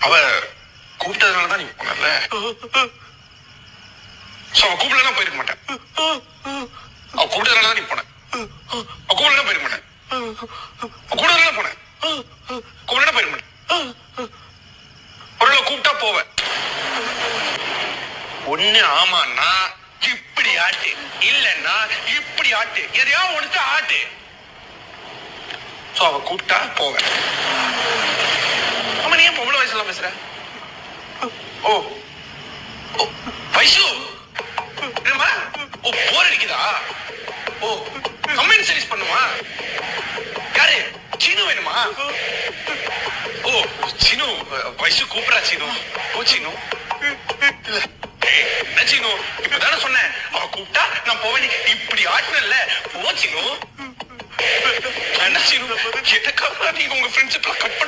அவ கூப்பிட்டதுனாலதான் நீ போனல. அவ கூப்பிடலாம் போயிருக்க மாட்டேன். அவ கூப்பிட்டதுனாலதான் நீ போன. அவ கூப்பிடலாம் போயிருக்க மாட்டேன். கூப்பிட்டதுனால போனேன். கூப்பிடலாம் போயிருக்க மாட்டேன். ஒரு கூப்பிட்டா போவேன். ஒண்ணு ஆமான்னா இப்படி ஆட்டு, இல்லன்னா இப்படி ஆட்டு, எதையாவது ஒன்று ஆட்டு. அவ கூப்பிட்டா போவேன். ஆமா, நீ ஏன் பொம்பளை வயசுல பேசுற? ஓ வயசு போர் அடிக்குதா? ஓ கம்பெனி சர்வீஸ் பண்ணுமா? யாரு சீனு வேணுமா? ஓ சீனு வயசு கூப்பிடா. சீனு ஓ சீனு என்ன சீனு இப்பதானே சொன்னேன். அவ கூப்பிட்டா நான் போவேன். இப்படி ஆட்டினல்ல போ சீனு. என்ன சீனு எனக்காக நீங்க உங்க ஃப்ரெண்ட்ஷிப்லாம் கட் பண்ண